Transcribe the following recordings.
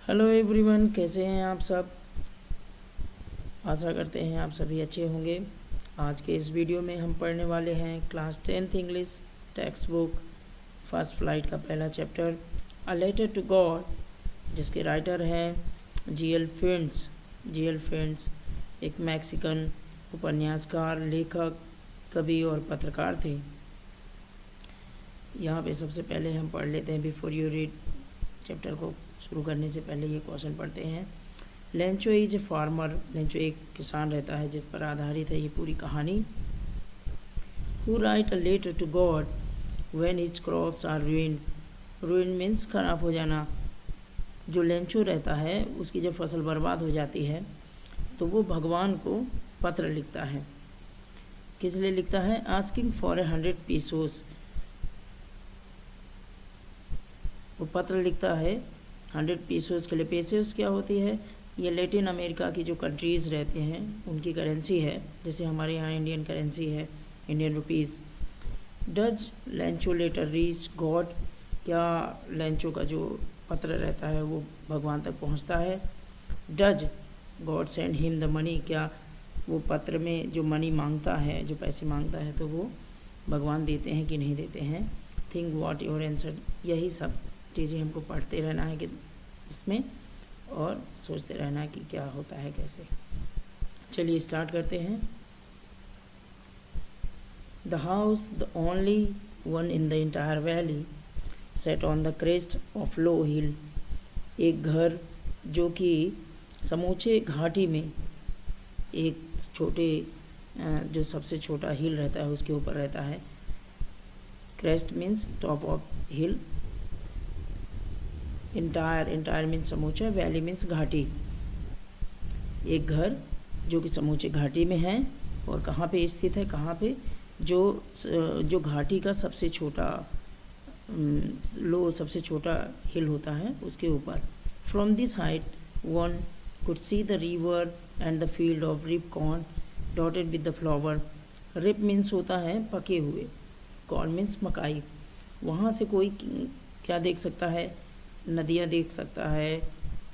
Hello everyone, कैसे हैं आप सब। आशा करते हैं आप सभी अच्छे होंगे। आज के इस वीडियो में हम पढ़ने वाले हैं class 10th English textbook First Flight का पहला chapter A letter to God, जिसके राइटर हैं जी.एल. फिंच एक मैक्सिकन उपन्यासकार, लेखक, कवि और पत्रकार थे। यहाँ पे सबसे पहले हम पढ़ लेते हैं, बिफोर यू रीड चैप्टर को शुरू करने से पहले ये क्वेश्चन पढ़ते हैं। Lencho is a farmer, Lencho एक किसान रहता है, जिस पर आधारित है ये पूरी कहानी। Who write a letter to God when his crops are ruined means खराब हो जाना। जो लेंचो रहता है उसकी जब फसल बर्बाद हो जाती है तो वो भगवान को पत्र लिखता है। किस लिए लिखता है? Asking for 100 pesos. वो पत्र लिखता है 100 पीसोस के लिए। पेसोस क्या होती है? ये लैटिन अमेरिका की जो कंट्रीज़ रहते हैं उनकी करेंसी है, जैसे हमारे यहाँ इंडियन करेंसी है, Indian rupees. Does Lencho letter reach God? क्या लेंचो का जो पत्र रहता है वो भगवान तक पहुँचता है? Does God send him the money? क्या वो पत्र में जो मनी मांगता है, जो पैसे मांगता है, तो वो भगवान देते हैं कि नहीं देते हैं? Think what your answer. यही सब चीज़ें हमको पढ़ते रहना है कि इसमें, और सोचते रहना है कि क्या होता है कैसे। चलिए स्टार्ट करते हैं। The house, the only one in the entire valley, set on the crest of low hill. एक घर जो कि समूचे घाटी में एक छोटे जो सबसे छोटा हिल रहता है उसके ऊपर रहता है। Crest means top of hill, entire means समूचा, वैली मीन्स घाटी। एक घर जो कि समूचे घाटी में है, और कहाँ पे स्थित है? कहाँ पे? जो घाटी का सबसे छोटा सबसे छोटा हिल होता है उसके ऊपर। From this height one could see the river and the field of ripe corn dotted with the flower. Ripe means होता है पके हुए, कॉर्न मीन्स मकाई। वहाँ से कोई क्या देख सकता है? नदियाँ देख सकता है,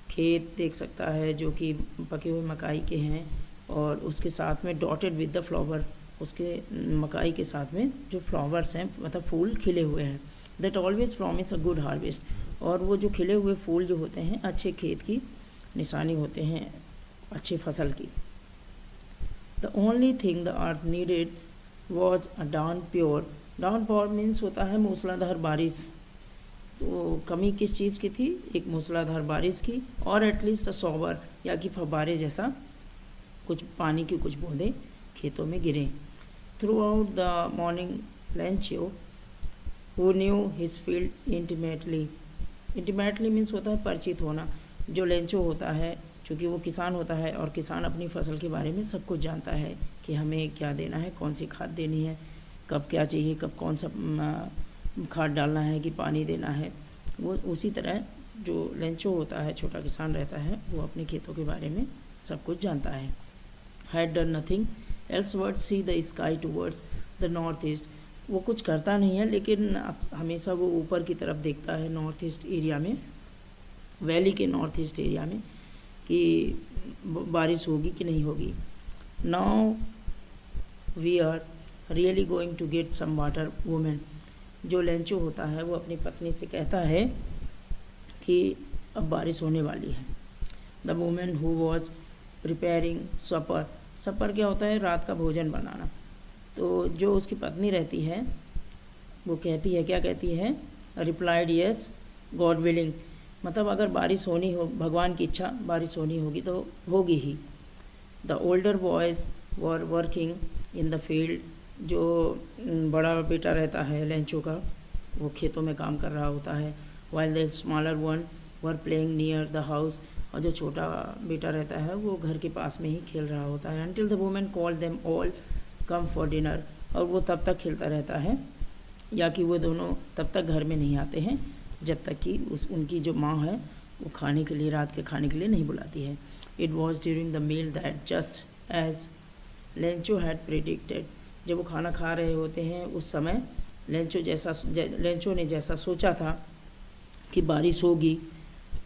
खेत देख सकता है जो कि पके हुए मकाई के हैं, और उसके साथ में डॉटेड विद द फ्लावर, उसके मकाई के साथ में जो फ्लावर्स हैं, मतलब फूल खिले हुए हैं। That always promise a good harvest. और वो जो खिले हुए फूल जो होते हैं अच्छे खेत की निशानी होते हैं, अच्छी फसल की। The only thing the earth needed was a downpour. Downpour means होता है मूसलाधार बारिश। तो कमी किस चीज़ की थी? एक मूसलाधार बारिश की, और एटलीस्ट अ शॉवर, या कि फव्वारे जैसा कुछ पानी की कुछ बूंदें खेतों में गिरें। Throughout the morning Lencho who knew his field intimately means होता है परिचित होना। जो लेंचो होता है, चूँकि वो किसान होता है, और किसान अपनी फसल के बारे में सब कुछ जानता है कि हमें क्या देना है, कौन सी खाद देनी है, कब क्या चाहिए, कब कौन सा खाद डालना है कि पानी देना है। वो उसी तरह जो लेंचो होता है, छोटा किसान रहता है, वो अपने खेतों के बारे में सब कुछ जानता है। Had done nothing else word see the sky towards the north east. वो कुछ करता नहीं है, लेकिन हमेशा वो ऊपर की तरफ देखता है, नॉर्थ ईस्ट एरिया में, वैली के नॉर्थ ईस्ट एरिया में, कि बारिश होगी कि नहीं होगी। Now we are really going to get some water women. जो लेंचो होता है वो अपनी पत्नी से कहता है कि अब बारिश होने वाली है। The women who was preparing supper. Supper क्या होता है? रात का भोजन बनाना। तो जो उसकी पत्नी रहती है वो कहती है, क्या कहती है? रिप्लाइड यस गॉड विलिंग, मतलब अगर बारिश होनी हो, भगवान की इच्छा, बारिश होनी होगी तो होगी ही। The older boys were working in the field. जो बड़ा बेटा रहता है लेंचो का, वो खेतों में काम कर रहा होता है। While the smaller one were playing near the house. और जो छोटा बेटा रहता है वो घर के पास में ही खेल रहा होता है। Until the women called them all come for dinner. और वो तब तक खेलता रहता है, या कि वो दोनों तब तक घर में नहीं आते हैं जब तक कि उनकी जो माँ है वो खाने के लिए, रात के खाने के लिए नहीं बुलाती है। It was during the meal that just as Lencho had predicted. जब वो खाना खा रहे होते हैं उस समय लेंचो ने जैसा सोचा था कि बारिश होगी,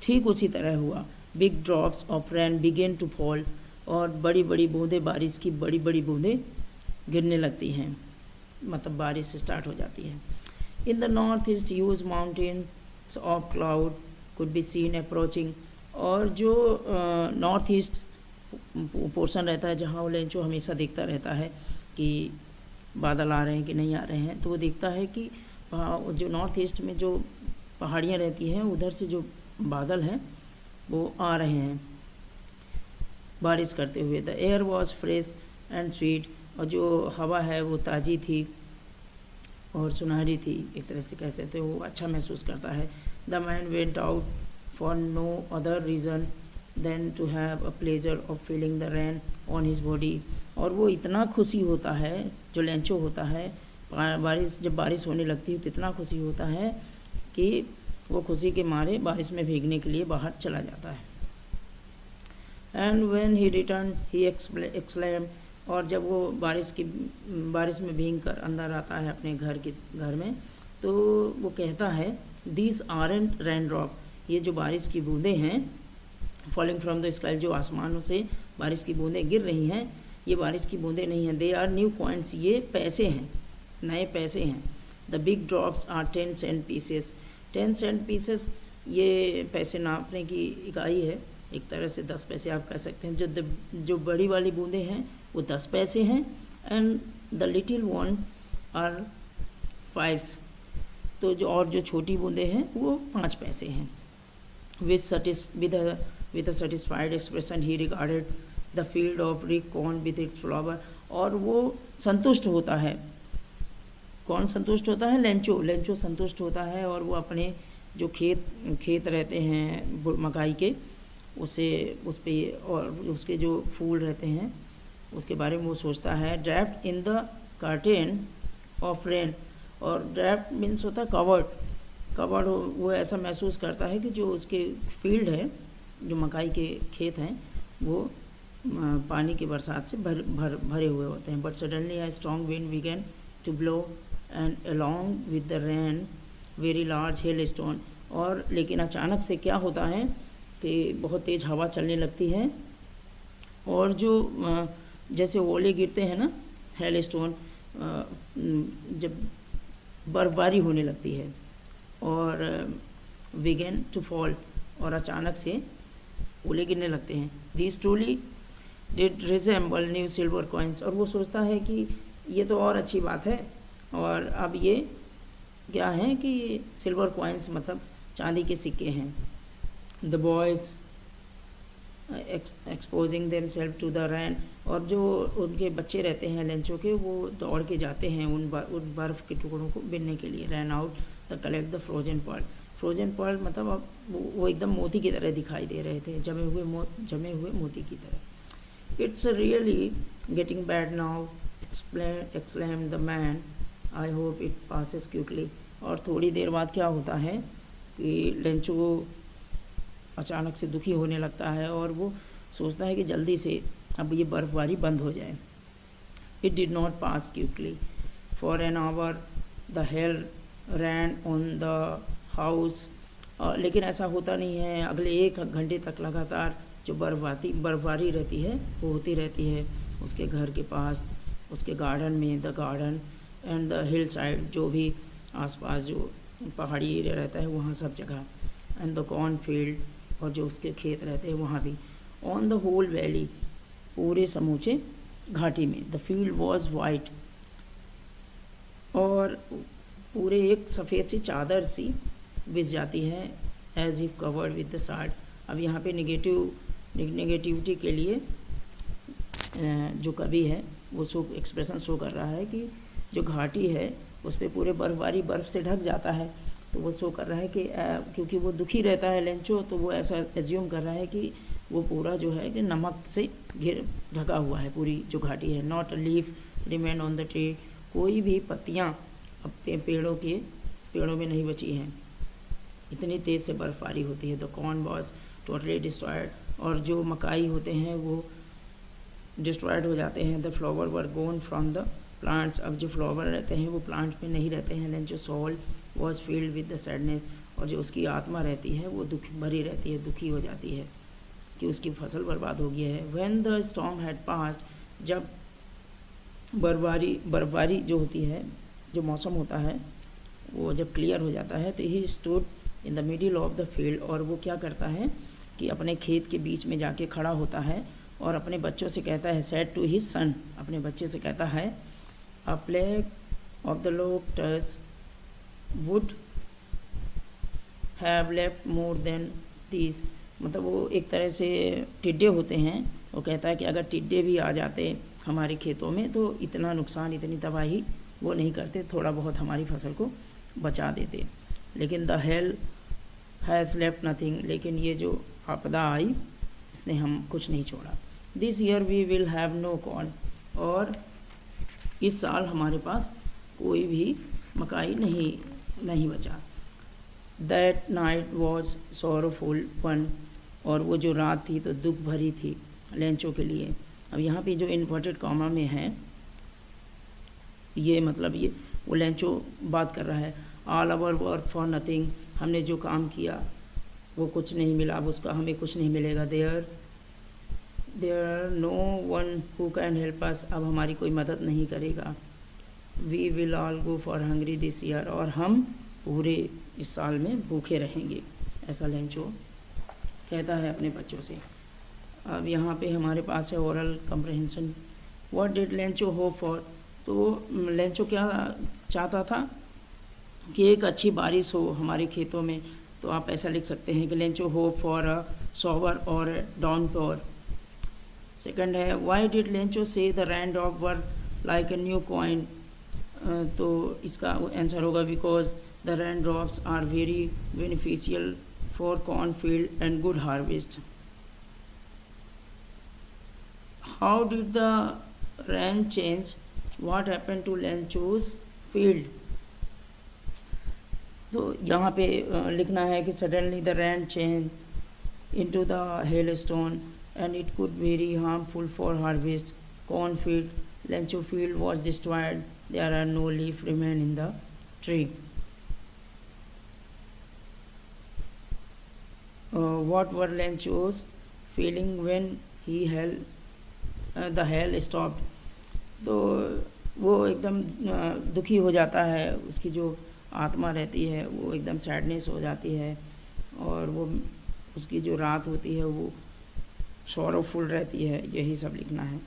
ठीक उसी तरह हुआ। Big drops of rain began to fall, और बड़ी बड़ी बूंदें, बारिश की बड़ी बड़ी बूंदें गिरने लगती हैं, मतलब बारिश स्टार्ट हो जाती है। In the north east huge mountains of cloud could be seen approaching, और जो नॉर्थ ईस्ट पोर्शन रहता है जहाँ वो लेंचो हमेशा देखता रहता है कि बादल आ रहे हैं कि नहीं आ रहे हैं, तो वो देखता है कि जो नॉर्थ ईस्ट में जो पहाड़ियाँ रहती हैं उधर से जो बादल हैं वो आ रहे हैं बारिश करते हुए। The air was fresh and sweet, और जो हवा है वो ताज़ी थी और सुनहरी थी, एक तरह से कह सकते वो अच्छा महसूस करता है। The man went out for no other reason than to have a pleasure of feeling the rain on his body, और वो इतना खुशी होता है, जो लेंचो होता है, जब बारिश होने लगती है तो इतना खुशी होता है कि वो खुशी के मारे बारिश में भीगने के लिए बाहर चला जाता है। And when he return he exclaim, और जब वो बारिश में भीग कर अंदर आता है अपने घर में, तो वो कहता है दीज आरंट रेन ड्रॉप, ये जो बारिश की बूंदें हैं फॉलिंग फ्रॉम द स्काई, जो आसमानों से बारिश की बूंदें गिर रही हैं, ये बारिश की बूंदें नहीं हैं, दे आर न्यू कॉइन्स, ये पैसे हैं, नए पैसे हैं। The big drops are 10 cent pieces, 10 cent pieces ये पैसे नापने की इकाई है, एक तरह से 10 पैसे आप कह सकते हैं। जो बड़ी वाली बूंदें हैं वो 10 पैसे हैं, and the little one are 5, तो जो छोटी बूंदें हैं वो 5 पैसे हैं। With a satisfied expression he regarded the field of Rick corn with its flower, और वो संतुष्ट होता है। कौन संतुष्ट होता है? लेंचो संतुष्ट होता है, और वो अपने जो खेत रहते हैं मकाई के, उस पे और उसके जो फूल रहते हैं उसके बारे में वो सोचता है। Draft in the curtain of rain, और ड्रैफ्ट मीन्स होता है कवर्ड, वो ऐसा महसूस करता है कि जो उसके फील्ड है, जो मकाई के खेत हैं, वो पानी की बरसात से भरे हुए होते हैं। But suddenly a strong wind began to blow and along with the rain very large hail stone, और लेकिन अचानक से क्या होता है कि बहुत तेज़ हवा चलने लगती है, और जो जैसे ओले गिरते हैं ना, हेल स्टोन, जब बर्फबारी होने लगती है, और बिगेन टू फॉल, और अचानक से ओले गिरने लगते हैं। This truly did resemble new silver coins, और वो सोचता है कि ये तो और अच्छी बात है, और अब ये क्या है कि सिल्वर कॉइन्स मतलब चांदी के सिक्के हैं। The boys exposing themselves to the rain, और जो उनके बच्चे रहते हैं लेंचो के, वो दौड़ के जाते हैं उन बर्फ़ के टुकड़ों को बिनने के लिए। Ran out the collect the frozen pearl मतलब अब वो एकदम मोती की तरह दिखाई दे रहे थे, जमे हुए मोती की तरह। It's really getting bad now exclaim the man, I hope it passes quickly. और थोड़ी देर बाद क्या होता है कि लेंचो अचानक से दुखी होने लगता है, और वो सोचता है कि जल्दी से अब ये बर्फबारी बंद हो जाए। It did not pass quickly for an hour, the hail ran on the house, लेकिन ऐसा होता नहीं है। अगले 1 घंटे तक लगातार जो बर्फबारी रहती है वो होती रहती है उसके घर के पास, उसके गार्डन में, the garden and the hill side, जो भी आसपास जो पहाड़ी एरिया रहता है वहाँ सब जगह, एंड द कॉर्न फील्ड, और जो उसके खेत रहते हैं वहाँ भी। ऑन द होल वैली, पूरे समूचे घाटी में। द फील्ड वॉज वाइट, और पूरे एक सफ़ेद सी चादर सी बिछ जाती है, as if covered with the salt. अब यहाँ पे नेगेटिविटी के लिए जो कवि है वो एक्सप्रेशन शो कर रहा है कि जो घाटी है उस पर पूरे बर्फ़ से ढक जाता है, तो वो शो कर रहा है कि क्योंकि वो दुखी रहता है लेंचो, तो वो ऐसा एज्यूम कर रहा है कि वो पूरा जो है कि नमक से ढका हुआ है पूरी जो घाटी है। Not a leaf remain on the tree, कोई भी पत्तियाँ अब पेड़ों में नहीं बची हैं, इतनी तेज़ से बर्फबारी होती है। The corn was totally destroyed, और जो मकाई होते हैं वो डिस्ट्रॉयड हो जाते हैं। The flower were gone from the plants, अब जो फ्लावर रहते हैं वो प्लांट में नहीं रहते हैं। देन जो soul was filled with the sadness, और जो उसकी आत्मा रहती है वो दुख भरी रहती है, दुखी हो जाती है कि उसकी फसल बर्बाद हो गई है। When the storm had passed, जब बर्फबारी जो होती है, जो मौसम होता है वो जब क्लियर हो जाता है, तो he stood in the middle of the field, और वो क्या करता है कि अपने खेत के बीच में जाके खड़ा होता है और अपने बच्चों से कहता है, सेड टू हिज सन, अपने बच्चे से कहता है, अ plague of the locust would have left more than these, मतलब वो एक तरह से टिड्डे होते हैं। वो कहता है कि अगर टिड्डे भी आ जाते हमारे खेतों में तो इतना नुकसान, इतनी तबाही वो नहीं करते, थोड़ा बहुत हमारी फसल को बचा देते। लेकिन the hell has left nothing, लेकिन ये जो आपदा आई इसने हम कुछ नहीं छोड़ा। This year we will have no corn, और इस साल हमारे पास कोई भी मकाई नहीं बचा। That night was sorrowful one, और वो जो रात थी तो दुख भरी थी लेंचो के लिए। अब यहाँ पे जो इन्वर्टेड कॉमा में है ये मतलब ये वो लेंचो बात कर रहा है, all our work for nothing, हमने जो काम किया वो कुछ नहीं मिला, अब उसका हमें कुछ नहीं मिलेगा। There no one who can help us, अब हमारी कोई मदद नहीं करेगा। We will all go for hungry this year, और हम पूरे इस साल में भूखे रहेंगे, ऐसा लेंचो कहता है अपने बच्चों से। अब यहाँ पे हमारे पास है oral comprehension. What did Lencho hope for, तो लेंचो क्या चाहता था कि एक अच्छी बारिश हो हमारे खेतों में, तो आप ऐसा लिख सकते हैं कि Lencho hope for a shower और डाउन पॉर। सेकंड है, why did Lencho say the rain drop were like a new coin, तो इसका आंसर होगा because the rain drops are very beneficial for corn field and good harvest. How did the rain change what happened to Lencho's field, तो यहाँ पे लिखना है कि suddenly the rain change into the hailstone and it could very harmful for harvest corn field, Lencho field was destroyed, there are no leaf remain in the tree. What were Lencho's feeling when he the hail stopped, तो वो एकदम दुखी हो जाता है, उसकी जो आत्मा रहती है वो एकदम सैडनेस हो जाती है, और वो उसकी जो रात होती है वो सॉरोफुल रहती है, यही सब लिखना है।